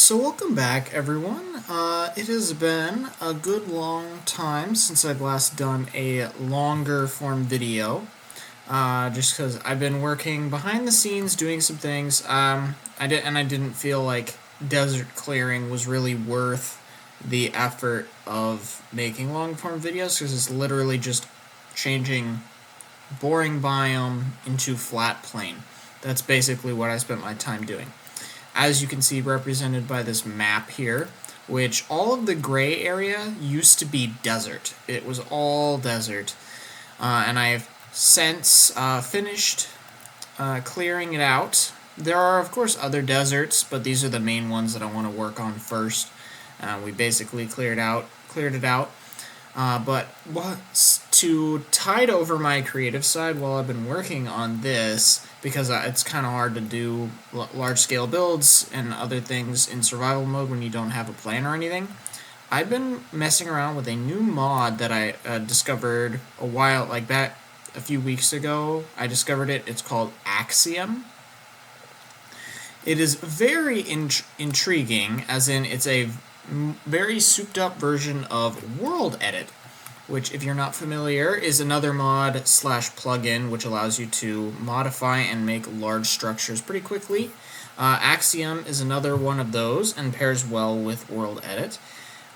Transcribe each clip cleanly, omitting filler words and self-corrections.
So welcome back, everyone. It has been a good long time since I've last done a longer form video. Just because I've been working behind the scenes doing some things. I didn't feel like desert clearing was really worth the effort of making long form videos because it's literally just changing boring biome into flat plain. That's basically what I spent my time doing. As you can see represented by this map here, which all of the gray area used to be desert. It was all desert. And I've since finished clearing it out. There are, of course, other deserts, but these are the main ones that I want to work on first. We basically cleared it out. But to tide over my creative side while I've been working on this, because it's kind of hard to do large-scale builds and other things in survival mode when you don't have a plan or anything, I've been messing around with a new mod that I discovered back a few weeks ago. I discovered it. It's called Axiom. It is very intriguing, as in it's a very souped-up version of World Edit, which, if you're not familiar, is another mod slash plugin which allows you to modify and make large structures pretty quickly. Axiom is another one of those and pairs well with World Edit.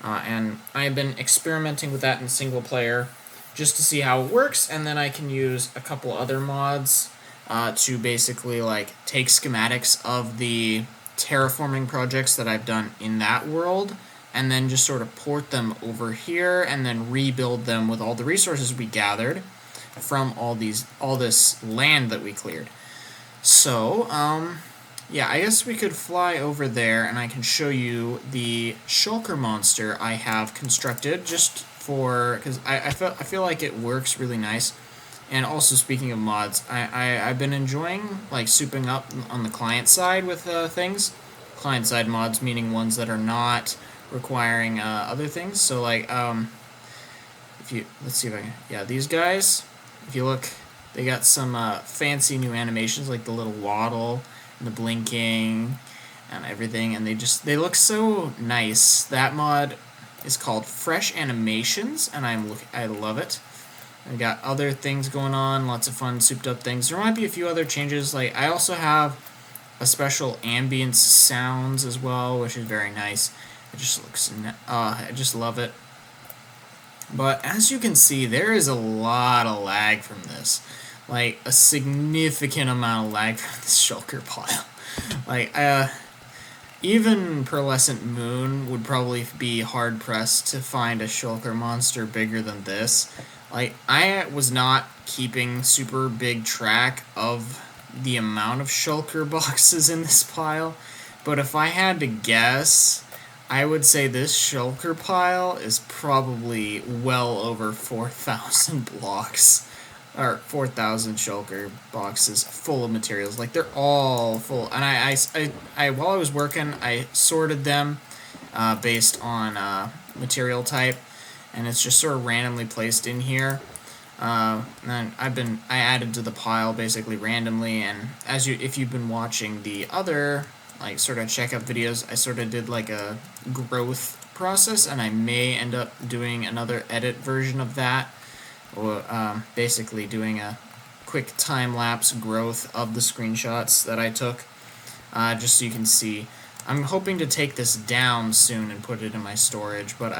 And I've been experimenting with that in single player just to see how it works, and then I can use a couple other mods to basically take schematics of the terraforming projects that I've done in that world and then just sort of port them over here and then rebuild them with all the resources we gathered from all this land that we cleared. So, yeah, I guess we could fly over there and I can show you the shulker monster I have constructed just because I feel like it works really nice. And also, speaking of mods, I've been enjoying souping up on the client side with things. Client side mods meaning ones that are not requiring other things. So if you let's see if I can, yeah, these guys, if you look, they got some fancy new animations like the little waddle and the blinking and everything, and they look so nice. That mod is called Fresh Animations, and I love it. I've got other things going on, lots of fun souped up things. There might be a few other changes. I also have a special ambience sounds as well, which is very nice. It just looks, I just love it. But as you can see, there is a lot of lag from this. A significant amount of lag from this shulker pile. Even Pearlescent Moon would probably be hard-pressed to find a shulker monster bigger than this. I was not keeping super big track of the amount of shulker boxes in this pile, but if I had to guess, I would say this shulker pile is probably well over 4,000 blocks, or 4,000 shulker boxes full of materials. They're all full, and I while I was working, I sorted them based on material type, and it's just sort of randomly placed in here. And I added to the pile basically randomly, and if you've been watching the other sort of checkup videos, I sort of did a growth process, and I may end up doing another edit version of that, or basically doing a quick time-lapse growth of the screenshots that I took, just so you can see. I'm hoping to take this down soon and put it in my storage, but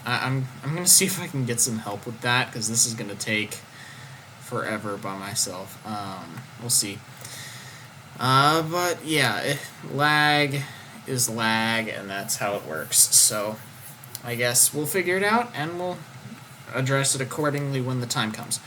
I'm going to see if I can get some help with that, because this is going to take forever by myself. We'll see. But yeah, lag is lag, and that's how it works. So I guess we'll figure it out, and we'll address it accordingly when the time comes.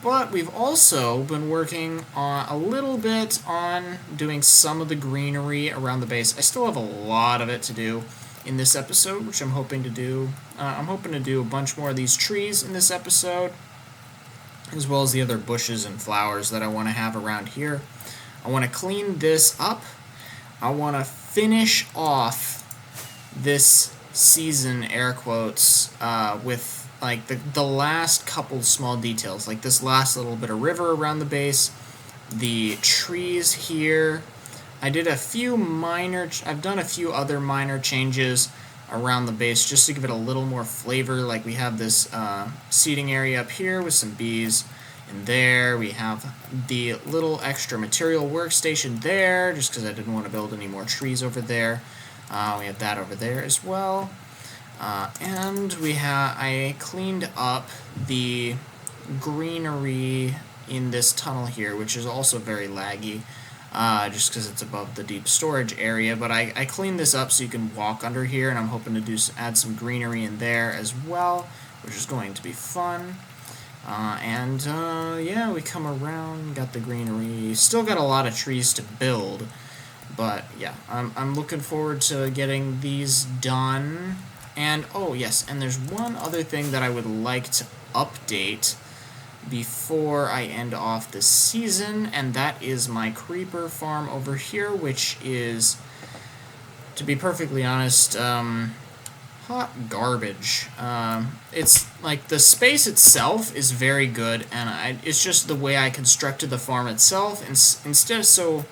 But we've also been working on a little bit on doing some of the greenery around the base. I still have a lot of it to do in this episode, which I'm hoping to do. I'm hoping to do a bunch more of these trees in this episode, as well as the other bushes and flowers that I want to have around here. I want to clean this up. I want to finish off this season, air quotes, with the last couple small details, this last little bit of river around the base, the trees here, I did a few I've done a few other minor changes around the base just to give it a little more flavor. Like we have this seating area up here with some bees in there. We have the little extra material workstation there just because I didn't want to build any more trees over there. We have that over there as well. And I cleaned up the greenery in this tunnel here, which is also very laggy, just because it's above the deep storage area. But I cleaned this up so you can walk under here, and I'm hoping to add some greenery in there as well, which is going to be fun. Yeah, we come around, got the greenery. Still got a lot of trees to build, but yeah, I'm looking forward to getting these done. And, oh yes, and there's one other thing that I would like to update before I end off this season, and that is my creeper farm over here, which is, to be perfectly honest, hot garbage. It's, like, the space itself is very good, and it's just the way I constructed the farm itself. So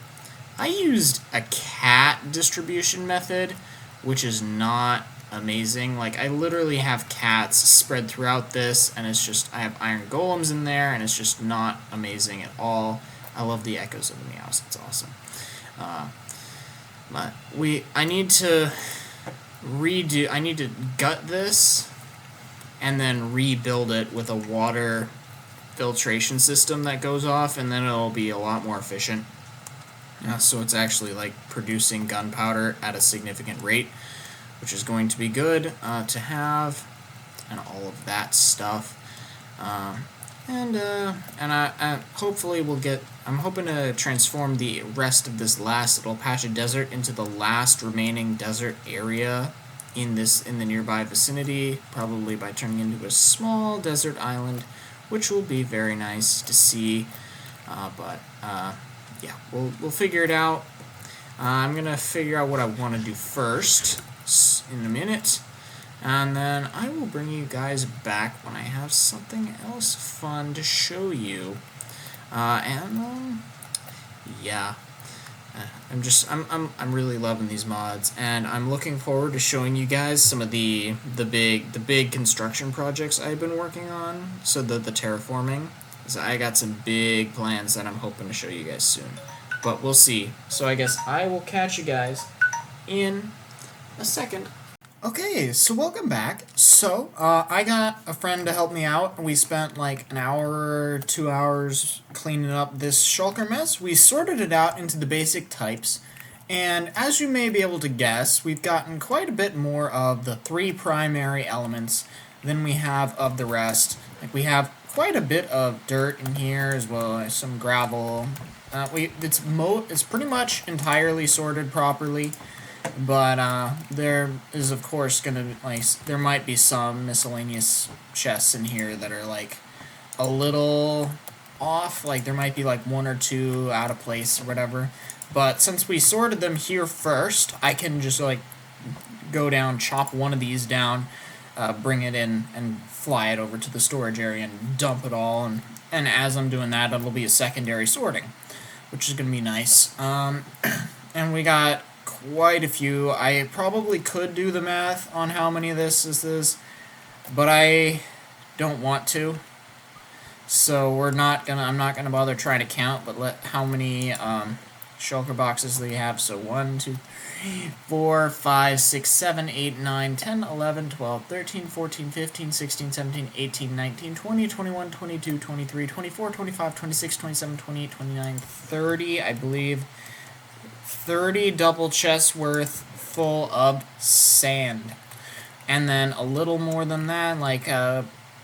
I used a cat distribution method, which is not amazing. Like, I literally have cats spread throughout this, and it's just, I have iron golems in there, and it's just not amazing at all. I love the echoes of the meows. It's awesome. But I need to gut this and then rebuild it with a water filtration system that goes off, and then it'll be a lot more efficient. So it's actually like producing gunpowder at a significant rate, which is going to be good to have, and all of that stuff. Hopefully we'll get. I'm hoping to transform the rest of this last little patch of desert into the last remaining desert area in the nearby vicinity, probably by turning into a small desert island, which will be very nice to see. Yeah, we'll figure it out. I'm gonna figure out what I want to do first in a minute, and then I will bring you guys back when I have something else fun to show you. Yeah, I'm really loving these mods, and I'm looking forward to showing you guys some of the big construction projects I've been working on. So the terraforming. So I got some big plans that I'm hoping to show you guys soon, but we'll see. So I guess I will catch you guys in a second. Okay, so welcome back. So, I got a friend to help me out. We spent like an hour, 2 hours cleaning up this shulker mess. We sorted it out into the basic types, and as you may be able to guess, we've gotten quite a bit more of the 3 primary elements than we have of the rest. Like, we have quite a bit of dirt in here, as well as some gravel. It's pretty much entirely sorted properly. But there is, of course, there might be some miscellaneous chests in here that are like a little off. Like there might be like 1 or 2 out of place or whatever. But since we sorted them here first, I can just like go down, chop one of these down, bring it in, and fly it over to the storage area and dump it all. And as I'm doing that, it'll be a secondary sorting, which is gonna be nice. And we got quite a few. I probably could do the math on how many of this is, but I don't want to. So I'm not gonna bother trying to count, but how many shulker boxes do you have? So 1, 2, 3, 4, 5, 6, 7, 8, 9, 10, 11, 12, 13, 14, 15, 16, 17, 18, 19, 20, 21, 22, 23, 24, 25, 26, 27, 28, 29, 30, I believe. 30 double chests worth full of sand. And then a little more than that, like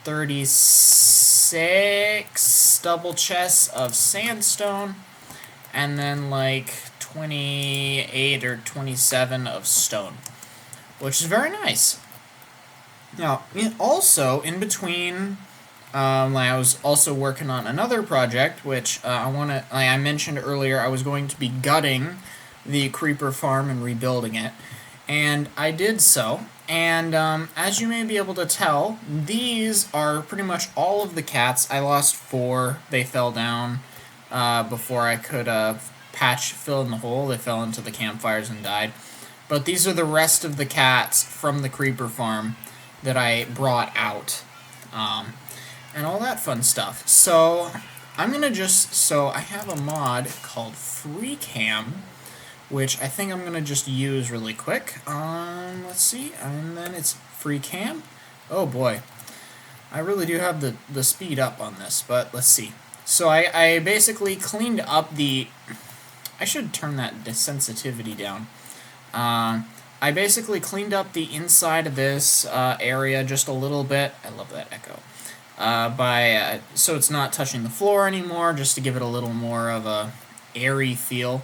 36 double chests of sandstone. And then like 28 or 27 of stone, which is very nice. Now, also, in between, I was also working on another project, which I mentioned earlier, I was going to be gutting the creeper farm and rebuilding it, and I did so. And as you may be able to tell, these are pretty much all of the cats. I lost 4. They fell down before I could patch fill in the hole. They fell into the campfires and died. But these are the rest of the cats from the creeper farm that I brought out. And all that fun stuff. So I'm gonna I have a mod called FreeCam, which I think I'm gonna just use really quick. Let's see, and then it's FreeCam. Oh boy, I really do have the speed up on this, but let's see. So I basically cleaned up the. I should turn that sensitivity down. I basically cleaned up the inside of this area just a little bit. I love that echo. So it's not touching the floor anymore, just to give it a little more of a airy feel.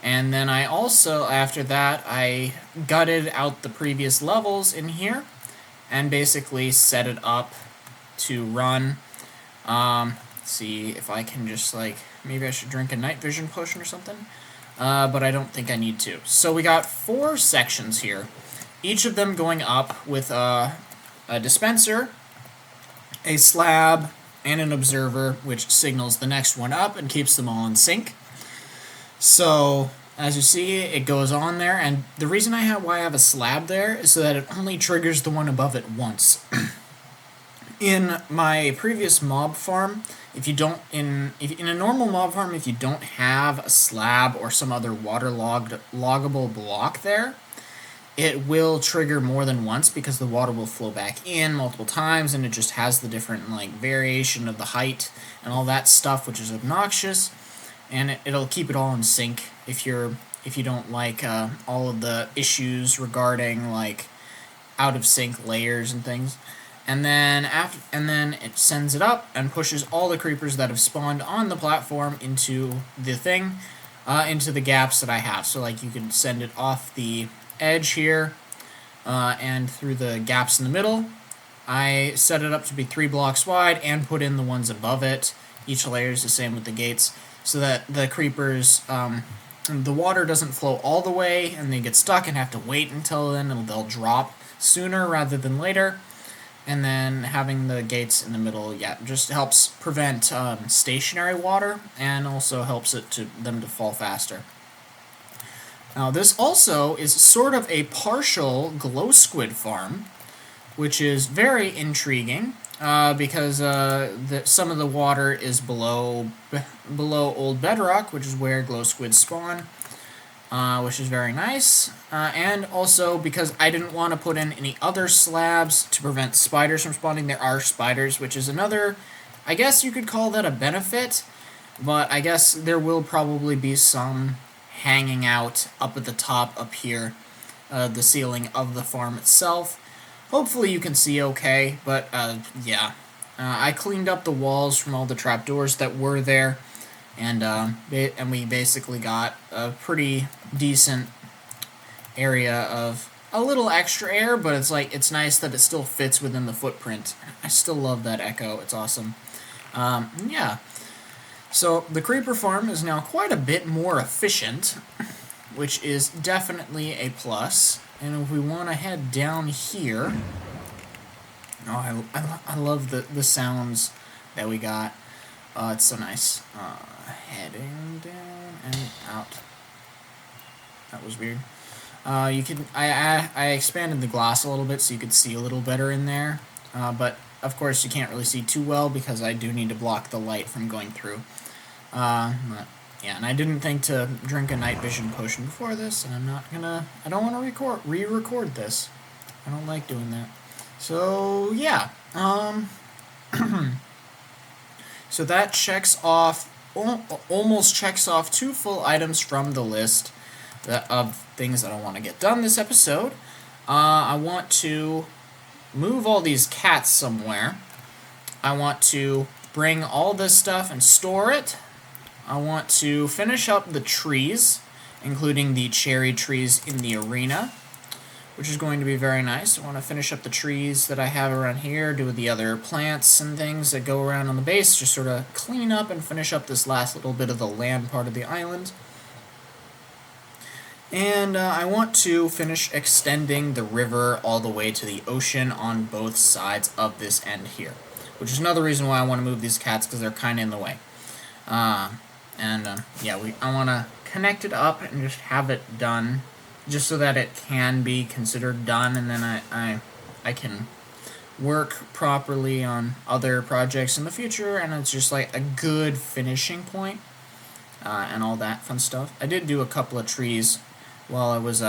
And then I also, after that, I gutted out the previous levels in here and basically set it up to run. See if I can just, like, maybe I should drink a night vision potion or something. But I don't think I need to. So we got 4 sections here, each of them going up with a dispenser, a slab, and an observer, which signals the next one up and keeps them all in sync. So, as you see, it goes on there, and the reason why I have a slab there is so that it only triggers the one above it once. In my previous mob farm, if you don't, in a normal mob farm, if you don't have a slab or some other loggable block there, it will trigger more than once because the water will flow back in multiple times, and it just has the different, like, variation of the height and all that stuff, which is obnoxious, and it'll keep it all in sync if you don't like all of the issues regarding, like, out of sync layers and things. And then it sends it up and pushes all the creepers that have spawned on the platform into the thing, into the gaps that I have. So, like, you can send it off the edge here and through the gaps in the middle. I set it up to be 3 blocks wide and put in the ones above it. Each layer is the same with the gates, so that the creepers, the water doesn't flow all the way and they get stuck and have to wait until then, and they'll drop sooner rather than later. And then having the gates in the middle, yeah, just helps prevent stationary water and also helps them to fall faster. Now, this also is sort of a partial glow squid farm, which is very intriguing because some of the water is below old bedrock, which is where glow squids spawn, which is very nice. And also because I didn't want to put in any other slabs to prevent spiders from spawning. There are spiders, which is another, I guess you could call that a benefit, but I guess there will probably be some hanging out up at the top up here, the ceiling of the farm itself. Hopefully you can see okay, but yeah. I cleaned up the walls from all the trapdoors that were there, and we basically got a pretty decent area of a little extra air, but it's nice that it still fits within the footprint. I still love that echo. It's awesome. Yeah. So the creeper farm is now quite a bit more efficient, which is definitely a plus. And if we want to head down here, oh, I love the sounds that we got. It's so nice. Heading down and out. That was weird. You can I expanded the glass a little bit so you could see a little better in there, but of course you can't really see too well because I do need to block the light from going through. But yeah, and I didn't think to drink a night vision potion before this, and I don't want to re-record this. I don't like doing that. So yeah, so that checks off, almost checks off 2 full items from the list of things that I want to get done this episode. I want to move all these cats somewhere. I want to bring all this stuff and store it. I want to finish up the trees, including the cherry trees in the arena, which is going to be very nice. I want to finish up the trees that I have around here, do the other plants and things that go around on the base, just sort of clean up and finish up this last little bit of the land part of the island. And I want to finish extending the river all the way to the ocean on both sides of this end here, which is another reason why I want to move these cats, because they're kind of in the way. Yeah, I want to connect it up and just have it done, just so that it can be considered done, and then I can work properly on other projects in the future, and it's just like a good finishing point, and all that fun stuff. I did do a couple of trees while I was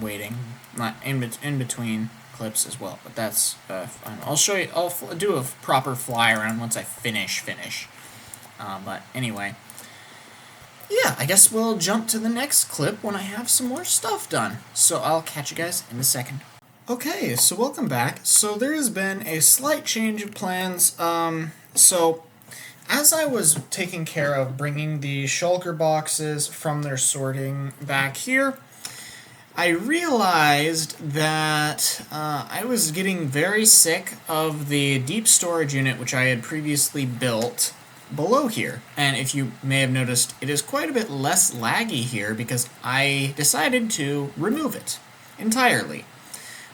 waiting, not in between clips as well, but that's fine. I'll show you. I'll do a proper fly around once I finish. But anyway, yeah, I guess we'll jump to the next clip when I have some more stuff done. So I'll catch you guys in a second. Okay, so welcome back. So there has been a slight change of plans. So as I was taking care of bringing the shulker boxes from their sorting back here, I realized that I was getting very sick of the deep storage unit which I had previously built below here. And if you may have noticed, it is quite a bit less laggy here because I decided to remove it entirely.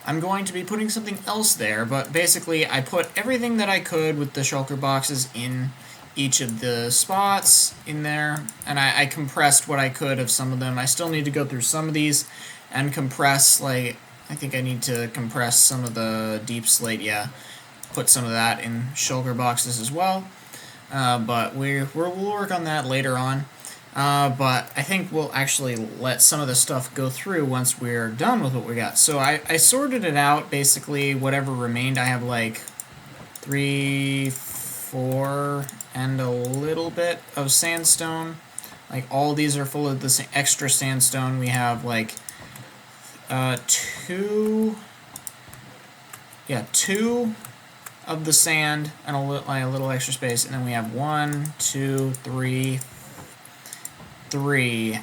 I'm going to be putting something else there, but basically I put everything that I could with the shulker boxes in each of the spots in there, and I compressed what I could of some of them. I still need to go through some of these and compress, like, I think I need to compress some of the deep slate, yeah. Put some of that in shulker boxes as well, but we'll work on that later on. But I think we'll actually let some of the stuff go through once we're done with what we got. So I sorted it out, basically, whatever remained. I have like 3, 4, and a little bit of sandstone. Like, all these are full of the extra sandstone. We have like 2 of the sand and a little extra space, and then we have 1, 2, 3,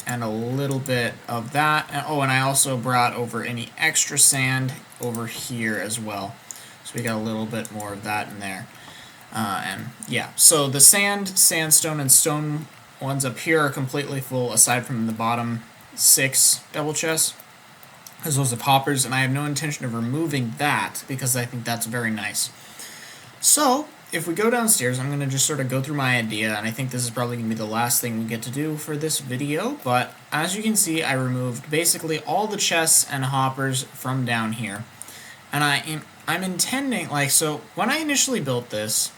and a little bit of that. Oh, and I also brought over any extra sand over here as well, so we got a little bit more of that in there. And yeah, so the sandstone, and stone ones up here are completely full, aside from the bottom 6 double chests, as well as the hoppers, and I have no intention of removing that because I think that's very nice. So if we go downstairs, I'm going to just sort of go through my idea, and I think this is probably going to be the last thing we get to do for this video, but as you can see, I removed basically all the chests and hoppers from down here, and I'm intending, like, so when I initially built this,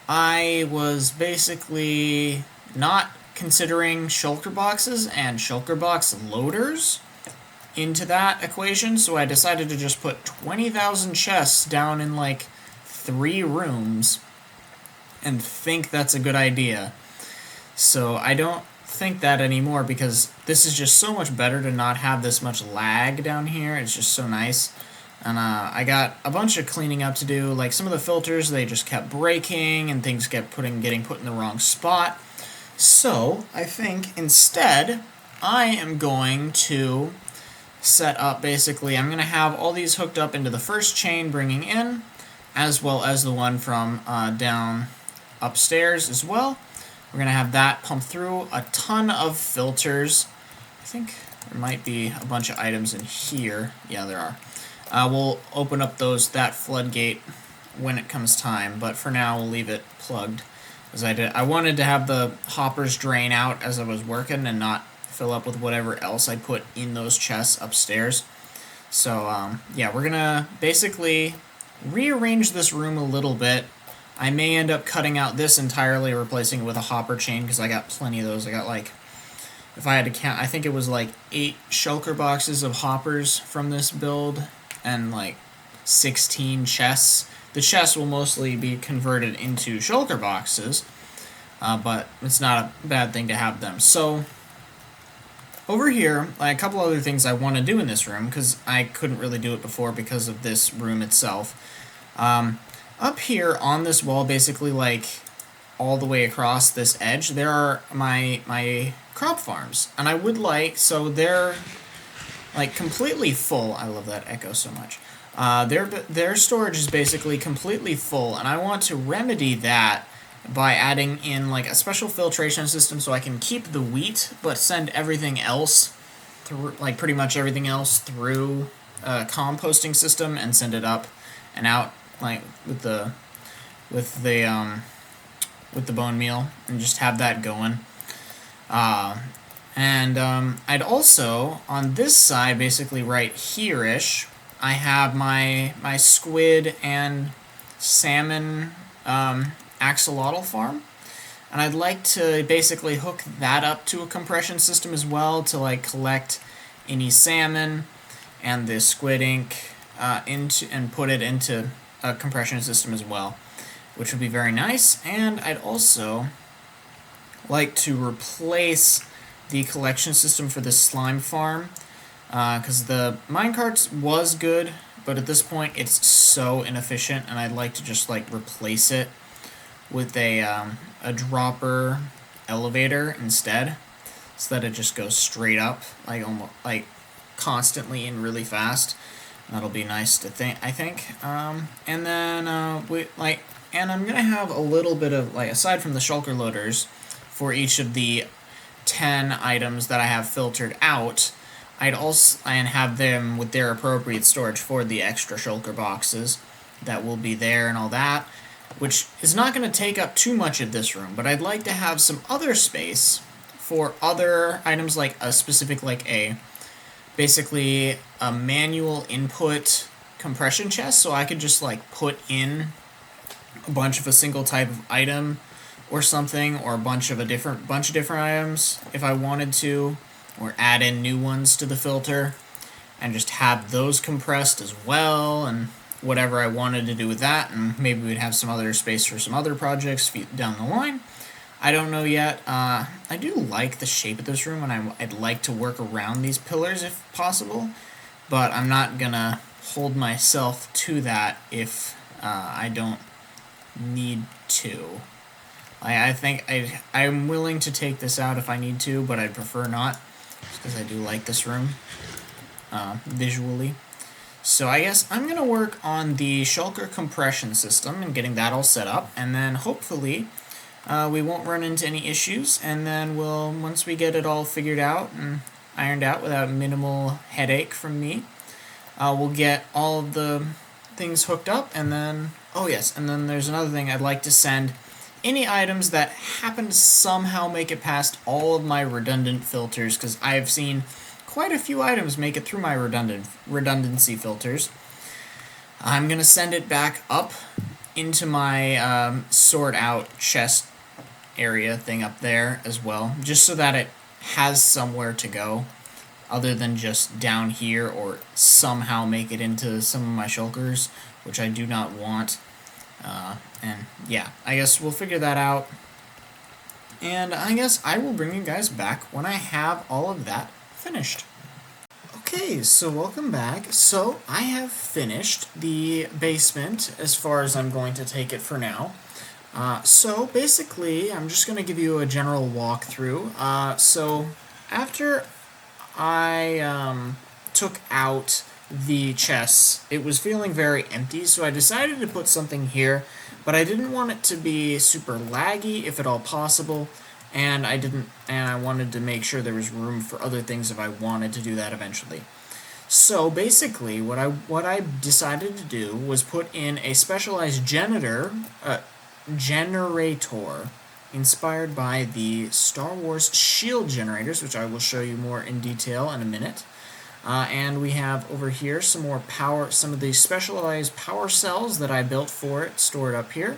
I was basically not considering shulker boxes and shulker box loaders into that equation, so I decided to just put 20,000 chests down in like 3 rooms and think that's a good idea. So I don't think that anymore because this is just so much better to not have this much lag down here. It's just so nice. And I got a bunch of cleaning up to do. Like, some of the filters, they just kept breaking and things kept getting put in the wrong spot. So I think instead I am going to set up, basically, I'm going to have all these hooked up into the first chain bringing in, as well as the one from down upstairs as well. We're going to have that pump through a ton of filters. I think there might be a bunch of items in here. Yeah, there are. We'll open up that floodgate when it comes time, but for now we'll leave it plugged, as I wanted to have the hoppers drain out as I was working and not fill up with whatever else I put in those chests upstairs. So yeah, we're gonna basically rearrange this room a little bit. I may end up cutting out this entirely, replacing it with a hopper chain, because I got plenty of those. I got, like, if I had to count, I think it was like 8 shulker boxes of hoppers from this build, and like 16 chests. The chests will mostly be converted into shulker boxes, but it's not a bad thing to have them. So over here, like, a couple other things I want to do in this room, because I couldn't really do it before because of this room itself. Up here on this wall, basically, like, all the way across this edge, there are my crop farms, and I would like, so they're like completely full. I love that echo so much. Their storage is basically completely full, and I want to remedy that by adding in like a special filtration system so I can keep the wheat but send everything else through, like pretty much everything else through a composting system, and send it up and out, like with the bone meal, and just have that going. And I'd also, on this side, basically right here-ish, I have my squid and salmon axolotl farm. And I'd like to basically hook that up to a compression system as well to like collect any salmon and the squid ink into and put it into a compression system as well, which would be very nice. And I'd also like to replace the collection system for the slime farm because the minecarts was good, but at this point it's so inefficient, and I'd like to just like replace it with a dropper elevator instead, so that it just goes straight up, like almost like constantly and really fast. That'll be nice to think. I think. And then and I'm gonna have a little bit of like, aside from the shulker loaders, for each of the 10 items that I have filtered out, I'd also and have them with their appropriate storage for the extra shulker boxes that will be there and all that, which is not going to take up too much of this room, but I'd like to have some other space for other items, like a specific, basically a manual input compression chest, so I could just like put in a bunch of a single type of item or something, or a bunch of different items if I wanted to, or add in new ones to the filter, and just have those compressed as well, and whatever I wanted to do with that, and maybe we'd have some other space for some other projects down the line. I don't know yet. I do like the shape of this room, and I'd like to work around these pillars if possible, but I'm not gonna hold myself to that if I don't need to. I think I'm willing to take this out if I need to, but I'd prefer not, because I do like this room visually. So I guess I'm going to work on the shulker compression system and getting that all set up, and then hopefully we won't run into any issues, and then once we get it all figured out and ironed out without minimal headache from me, we'll get all of the things hooked up, and then, oh yes, and then there's another thing. I'd like to send any items that happen to somehow make it past all of my redundant filters, because I've seen quite a few items make it through my redundancy filters. I'm going to send it back up into my sort out chest area thing up there as well, just so that it has somewhere to go other than just down here, or somehow make it into some of my shulkers, which I do not want. And yeah, I guess we'll figure that out. And I guess I will bring you guys back when I have all of that finished. Okay, so welcome back. So I have finished the basement as far as I'm going to take it for now. So basically, I'm just going to give you a general walkthrough. So after I took out the chests, it was feeling very empty, so I decided to put something here, but I didn't want it to be super laggy, if at all possible, and I wanted to make sure there was room for other things if I wanted to do that eventually. So basically, what I decided to do was put in a specialized generator inspired by the Star Wars shield generators, which I will show you more in detail in a minute. And we have over here some of the specialized power cells that I built for it stored up here.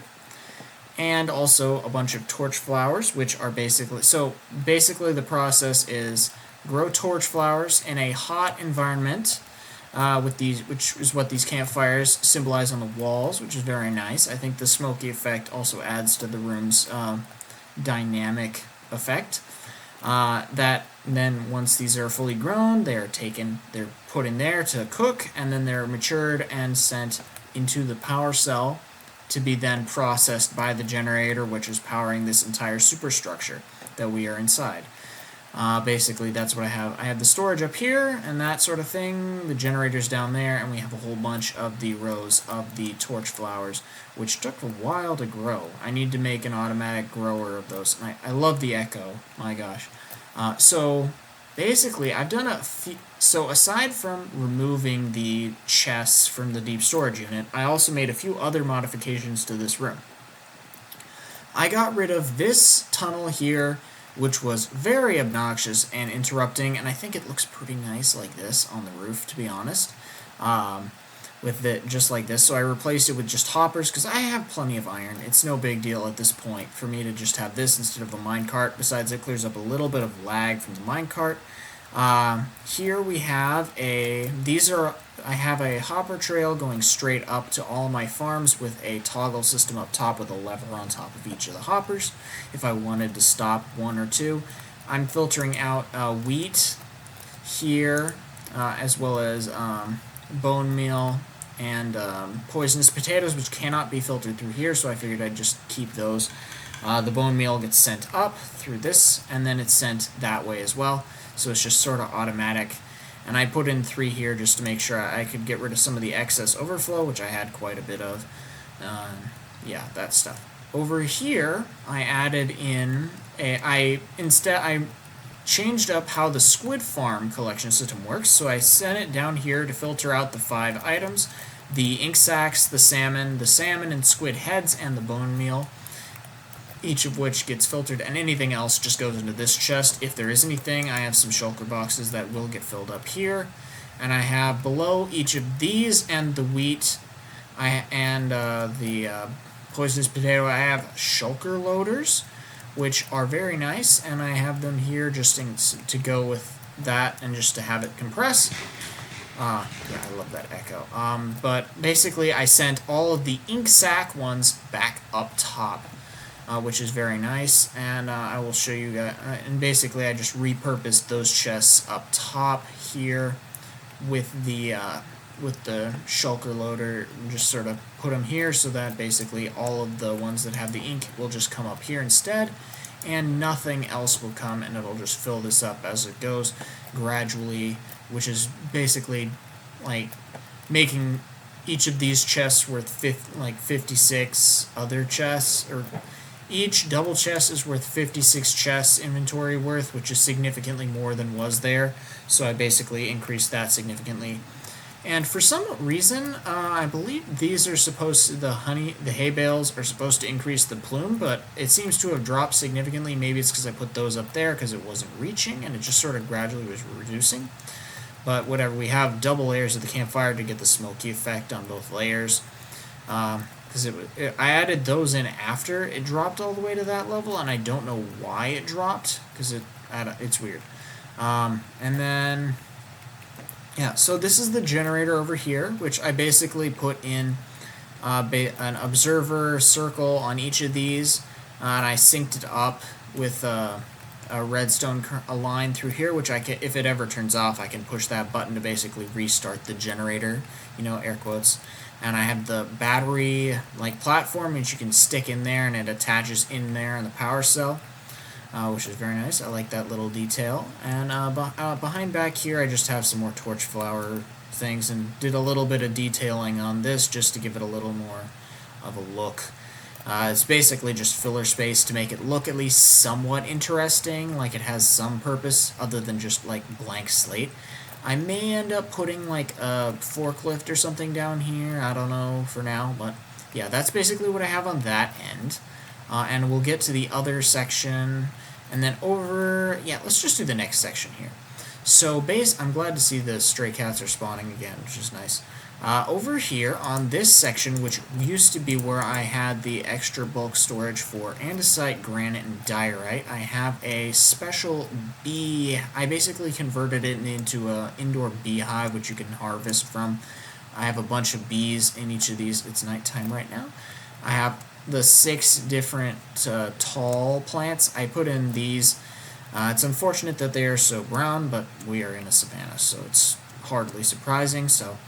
And also a bunch of torch flowers, which are basically the process is grow torch flowers in a hot environment with these, which is what these campfires symbolize on the walls, which is very nice. I think the smoky effect also adds to the room's dynamic effect. That then once these are fully grown, they're put in there to cook, and then they're matured and sent into the power cell to be then processed by the generator, which is powering this entire superstructure that we are inside. Basically, that's what I have. I have the storage up here and that sort of thing, the generator's down there, and we have a whole bunch of the rows of the torch flowers, which took a while to grow. I need to make an automatic grower of those. And I love the echo, my gosh. So basically, I've done so aside from removing the chests from the deep storage unit, I also made a few other modifications to this room. I got rid of this tunnel here which was very obnoxious and interrupting, and I think it looks pretty nice like this on the roof, to be honest, with it just like this. So I replaced it with just hoppers, because I have plenty of iron. It's no big deal at this point for me to just have this instead of a minecart. Besides, it clears up a little bit of lag from the minecart. Here we have I have a hopper trail going straight up to all my farms with a toggle system up top with a lever on top of each of the hoppers if I wanted to stop one or two. I'm filtering out wheat here, as well as bone meal and poisonous potatoes, which cannot be filtered through here, so I figured I'd just keep those. The bone meal gets sent up through this, and then it's sent that way as well. So it's just sort of automatic. And I put in 3 here just to make sure I could get rid of some of the excess overflow, which I had quite a bit of. Yeah, that stuff. Over here, I added in I changed up how the squid farm collection system works. So I sent it down here to filter out the 5 items: the ink sacs, the salmon and squid heads, and the bone meal, each of which gets filtered, and anything else just goes into this chest. If there is anything, I have some shulker boxes that will get filled up here. And I have below each of these and the wheat and the poisonous potato, I have shulker loaders, which are very nice, and I have them here just to go with that and just to have it compress. Yeah, I love that echo. But basically, I sent all of the ink sac ones back up top, which is very nice, and I will show you that. And basically, I just repurposed those chests up top here with the shulker loader. Just sort of put them here so that basically all of the ones that have the ink will just come up here instead, and nothing else will come, and it'll just fill this up as it goes gradually, which is basically like making each of these chests worth 56 other chests, or each double chest is worth 56 chests inventory worth, which is significantly more than was there. So I basically increased that significantly. And for some reason, I believe these are supposed to, the hay bales are supposed to increase the plume, but it seems to have dropped significantly. Maybe it's because I put those up there because it wasn't reaching, and it just sort of gradually was reducing. But whatever, we have double layers of the campfire to get the smoky effect on both layers. Because I added those in after it dropped all the way to that level, and I don't know why it dropped, because it's weird. And then, yeah, so this is the generator over here, which I basically put in an observer circle on each of these, and I synced it up with a redstone line through here, which I can, if it ever turns off, I can push that button to basically restart the generator, air quotes. And I have the battery platform, which you can stick in there, and it attaches in there in the power cell, which is very nice. I like that little detail. And behind back here, I just have some more torch flower things, and did a little bit of detailing on this just to give it a little more of a look. It's basically just filler space to make it look at least somewhat interesting, like it has some purpose other than just blank slate. I may end up putting a forklift or something down here, I don't know for now, but yeah, that's basically what I have on that end. And we'll get to the other section, and then let's just do the next section here. So I'm glad to see the stray cats are spawning again, which is nice. Over here on this section, which used to be where I had the extra bulk storage for andesite, granite, and diorite, I have a special bee. I basically converted it into an indoor beehive, which you can harvest from. I have a bunch of bees in each of these. It's nighttime right now. I have the 6 different tall plants. I put in these. It's unfortunate that they are so brown, but we are in a savanna, so it's hardly surprising. So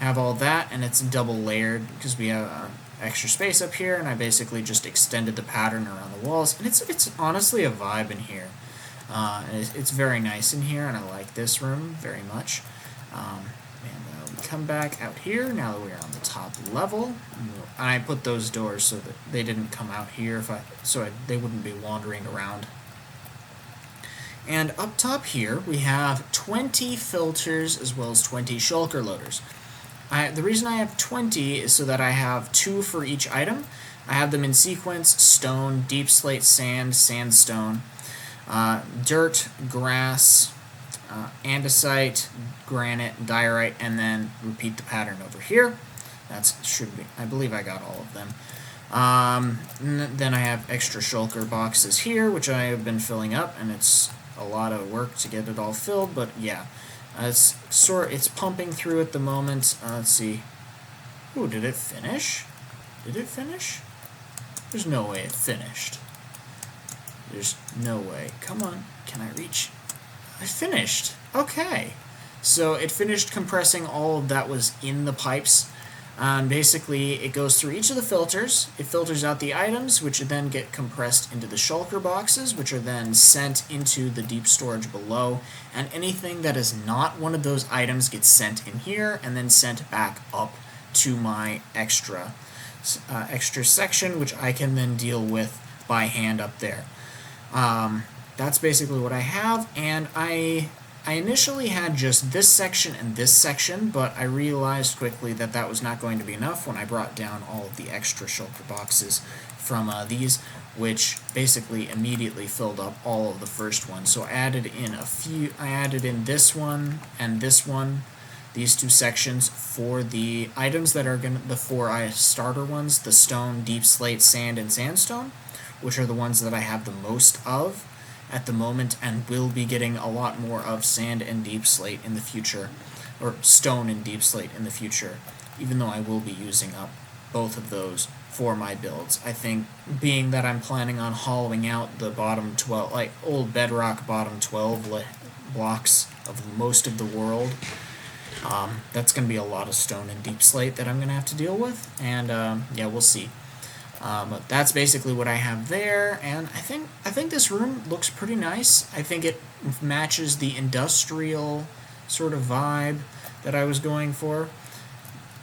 have all that, and it's double layered because we have extra space up here, and I basically just extended the pattern around the walls, and it's honestly a vibe in here. It's very nice in here, and I like this room very much. We come back out here now that we're on the top level, and I put those doors so that they didn't come out here they wouldn't be wandering around. And up top here we have 20 filters as well as 20 shulker loaders. The reason I have 20 is so that I have 2 for each item. I have them in sequence: stone, deep slate, sand, sandstone. dirt, grass, andesite, granite, diorite, and then repeat the pattern over here. That should be, I believe I got all of them. Then I have extra shulker boxes here, which I have been filling up, and it's a lot of work to get it all filled, but yeah. It's pumping through at the moment. Let's see. Ooh, did it finish? Did it finish? There's no way it finished. There's no way. Come on. Can I reach? I finished. Okay. So it finished compressing all of that was in the pipes. Basically, it goes through each of the filters. It filters out the items, which then get compressed into the shulker boxes, which are then sent into the deep storage below. And anything that is not one of those items gets sent in here and then sent back up to my extra section, which I can then deal with by hand up there. That's basically what I have, and I initially had just this section and this section, but I realized quickly that that was not going to be enough when I brought down all of the extra shulker boxes from these, which basically immediately filled up all of the first ones. So I added in this one and this one, these two sections for the items that are the four starter ones, the stone, deep slate, sand, and sandstone, which are the ones that I have the most of at the moment, and will be getting a lot more of sand and deep slate in the future, or stone and deep slate in the future, even though I will be using up both of those for my builds. I think, being that I'm planning on hollowing out the bottom 12, like old bedrock bottom 12 blocks of most of the world, that's going to be a lot of stone and deep slate that I'm going to have to deal with, and yeah, we'll see. But that's basically what I have there, and I think this room looks pretty nice. I think it matches the industrial sort of vibe that I was going for.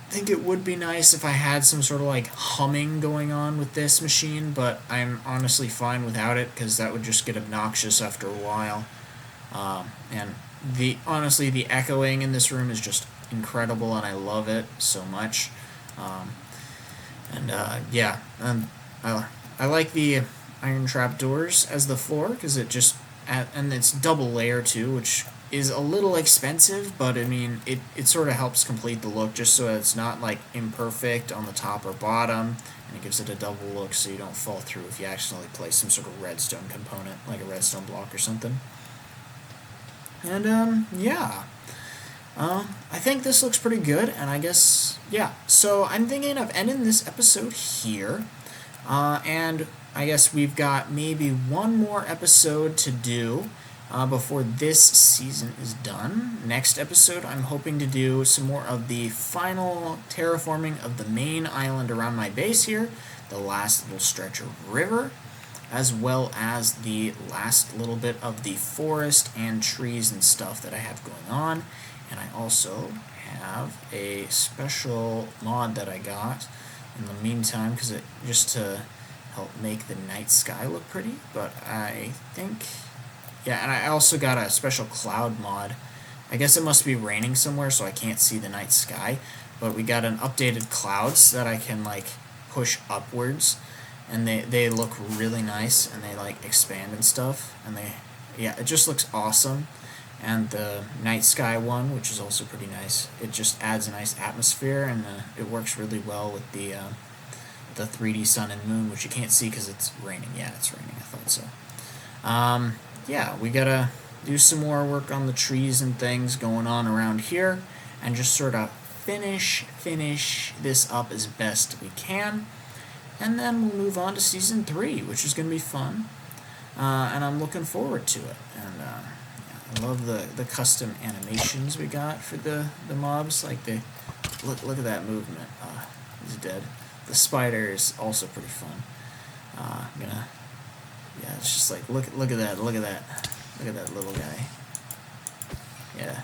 I think it would be nice if I had some sort of like humming going on with this machine, but I'm honestly fine without it because that would just get obnoxious after a while. And honestly, the echoing in this room is just incredible, and I love it so much. Yeah, I like the iron trap doors as the floor because it just, and it's double layer too, which is a little expensive, but I mean it sort of helps complete the look just so it's not like imperfect on the top or bottom, and it gives it a double look so you don't fall through if you accidentally place some sort of redstone component like a redstone block or something. And yeah. I think this looks pretty good, and I guess, yeah. So I'm thinking of ending this episode here, and I guess we've got maybe one more episode to do before this season is done. Next episode, I'm hoping to do some more of the final terraforming of the main island around my base here, the last little stretch of river, as well as the last little bit of the forest and trees and stuff that I have going on. And I also have a special mod that I got in the meantime, because it just to help make the night sky look pretty. But I think, yeah, and I also got a special cloud mod. I guess it must be raining somewhere, so I can't see the night sky. But we got an updated clouds that I can like push upwards, and they look really nice, and they like expand and stuff, and yeah, it just looks awesome. And the night sky one, which is also pretty nice, it just adds a nice atmosphere, and it works really well with the 3D sun and moon, which you can't see because it's raining. Yeah, it's raining. I thought so. Yeah, we gotta do some more work on the trees and things going on around here, and just sort of finish this up as best we can, and then we'll move on to season 3, which is gonna be fun, and I'm looking forward to it. And I love the custom animations we got for the mobs. Like look at that movement. He's dead. The spider is also pretty fun. Yeah, it's just like look at that little guy. Yeah,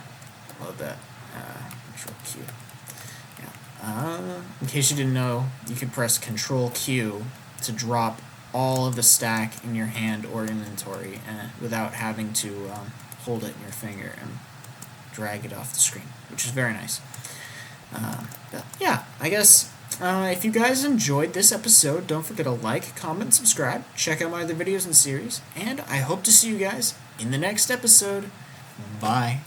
love that. It's real cute. Yeah. In case you didn't know, you can press Control Q to drop all of the stack in your hand or inventory, without having to hold it in your finger and drag it off the screen, which is very nice. But yeah, I guess If you guys enjoyed this episode, don't forget to like, comment, subscribe, check out my other videos and series, and I hope to see you guys in the next episode. Bye.